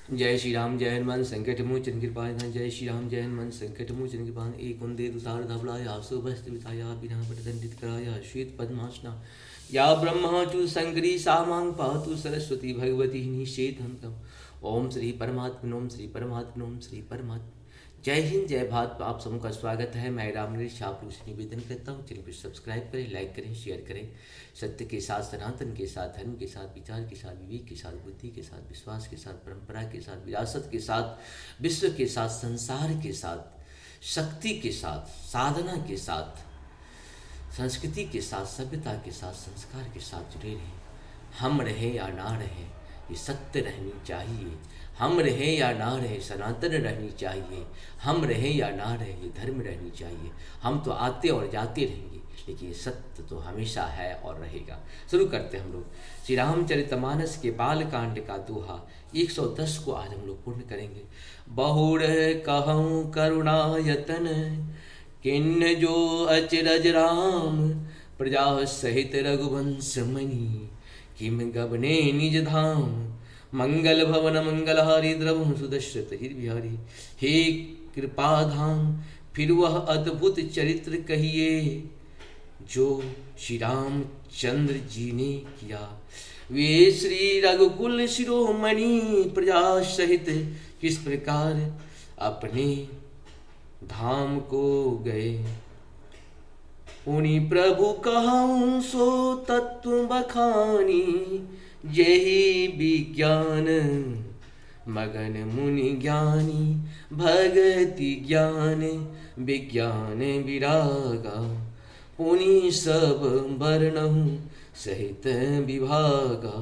जय श्री राम जय हनुमान संकट मोचन कृपानिधान। जय श्री राम जय हनुमान संकट मोचन कृपान। एक वंदे तुषार धवलाया सुभस्त विताया बिना पटदंडित कराया श्वेत पद्मासना या ब्रह्माचु शंकरी सामांग पातु सरस्वती भगवती निषेधम। ओम श्री परमात्मा ओम श्री परमात्मा ओम श्री परमात्मा। जय हिंद जय भारत। आप सबका स्वागत है। मैं रामनरेश आप लोग से निवेदन करता हूँ, चैनल को सब्सक्राइब करें, लाइक करें, शेयर करें। सत्य के साथ, सनातन के साथ, धर्म के साथ, विचार के साथ, विवेक के साथ, बुद्धि के साथ, विश्वास के साथ, परंपरा के साथ, विरासत के साथ, विश्व के साथ, संसार के साथ, शक्ति के साथ, साधना के साथ, संस्कृति के साथ, सभ्यता के साथ, संस्कार के साथ जुड़े रहें। हम रहे या ना रहे, ये सत्य रहनी चाहिए। हम रहे या ना रहे, सनातन रहनी चाहिए। हम रहे या ना रहे, ये धर्म रहनी चाहिए। हम तो आते और जाते रहेंगे, लेकिन ये सत्य तो हमेशा है और रहेगा। शुरू करते हैं हम लोग श्री रामचरितमानस के बाल कांड का दोहा 110 को आज हम लोग पूर्ण करेंगे। बहुड़ कहूँ करुणायतन, किन्न जो अचरज राम, प्रजा सहित रघुवंश मणि, किम गबने निज धाम। मंगल भवन मंगलहारी द्रवहु सुदशरथ हिर बिहारी। हे कृपाधाम फिर वह अद्भुत चरित्र कहिए, जो श्री रामचंद्र जी ने किया। वे श्री रघुकुल शिरोमणि, प्रजा सहित किस प्रकार अपने धाम को गए। उनि प्रभु कहूँ सो तत्व बखानी, यही विज्ञान मगन मुनि ज्ञानी। भगति ज्ञान विज्ञान विरागा, पुनि सब वर्णहु सहित विभागा।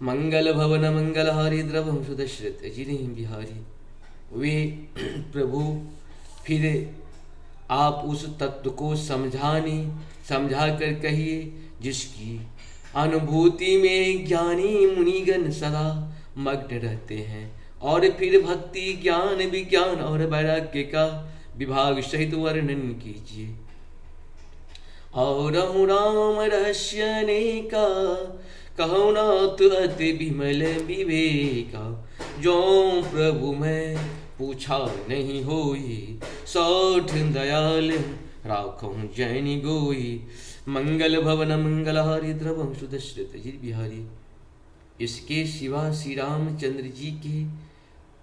मंगल भवन मंगलहारी द्रवहु सुदशरथ जिने बिहारी। वे प्रभु फिर आप उस तत्व को समझा कर कहिए, जिसकी अनुभूति में ज्ञानी मुनिगण सदा मग्न रहते हैं। और फिर भक्ति ज्ञान विज्ञान और वैराग्य का विभाग सहित वर्णन कीजिए। और राम रहस्य अनेका, कहो नाथ अति विमल विवेका। जो प्रभु मैं पूछा नहीं होई, सौठ दयाल राखों जैनी गोई। मंगल भवन मंगलहारी द्रवहु सुदशरथ जी बिहारी। इसके सिवा श्री रामचंद्र जी के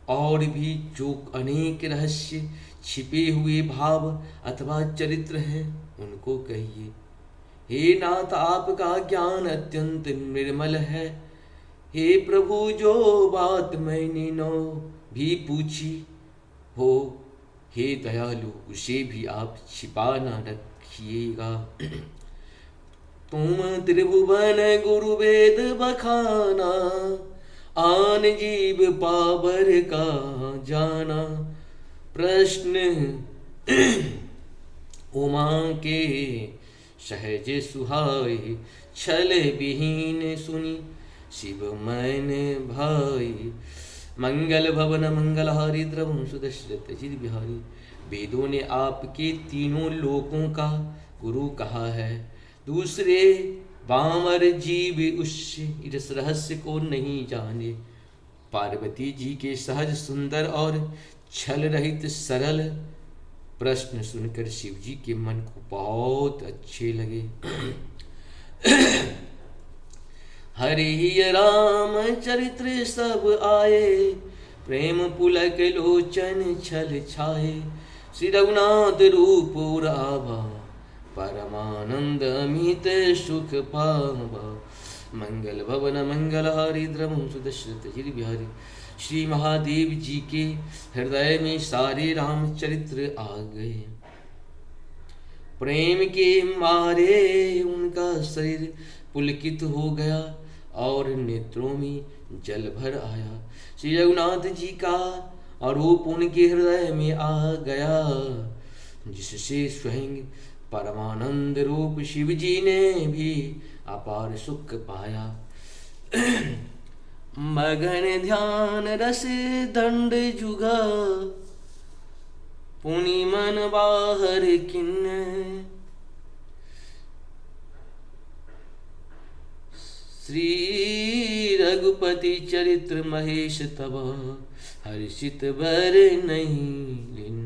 और भी जो अनेक रहस्य छिपे हुए भाव अथवा चरित्र हैं, उनको कहिए। हे नाथ आपका ज्ञान अत्यंत निर्मल है। हे प्रभु जो बात मैंने नौ भी पूछी हो, हे दयालु उसे भी आप छिपा ना रखिएगा। तुम त्रिभुवन गुरु वेद बखाना, आन जीव पावर का जाना। प्रश्न उमा के सहज सुहाय, छल विहीन सुनी शिव मैन भाई। मंगल भवन मंगलहारी द्रवहु सुदशरथ जी बिहारी। वेदों ने आपके तीनों लोकों का गुरु कहा है। दूसरे बामर जीव उस रहस्य को नहीं जाने। पार्वती जी के सहज सुंदर और छल रहित सरल प्रश्न सुनकर शिव जी के मन को बहुत अच्छे लगे। हरि राम चरित्र सब आए, प्रेम पुलक लोचन छल छाए। श्री रघुनाथ रूप रावा, परमानंद अमित सुख पावा। मंगल भवन मंगलहारी द्रवहु सुदशरथ जी बिहारी। श्री महादेव जी के हृदय में सारे रामचरित्र आ गए। प्रेम के मारे उनका शरीर पुलकित हो गया और नेत्रों में जल भर आया। श्री रघुनाथ जी का रूप उनके हृदय में आ गया, जिससे स्वयं परमानंद रूप शिव जी ने भी अपार सुख पाया। मगन ध्यान रस दंड जुगा, पुनि मन बाहर किन्न। श्री रघुपति चरित्र महेश तब, हर्षित बर नहीं लिन।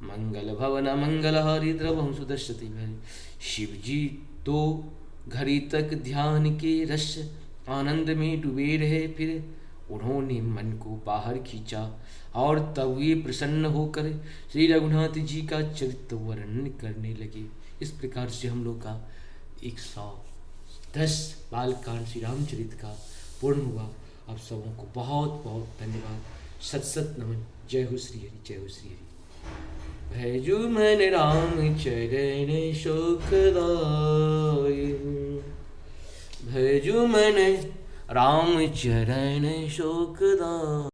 मंगल भवन मंगल हरि द्रवहु सुदर्शति भय। शिव जी तो घड़ी तक ध्यान के रस आनंद में डूबे रहे, फिर उन्होंने मन को बाहर खींचा और तब वे प्रसन्न होकर श्री रघुनाथ जी का चरित्र वर्णन करने लगे। इस प्रकार से हम लोग का 110 बालकांड श्री रामचरित का पूर्ण हुआ। आप सबों को बहुत बहुत धन्यवाद, सत सत नमन। जय हो श्री हरि, जय हो श्री हरि। भैजू मन राम चरण शोकदाय, भैजू मन राम चरण शोकदाय।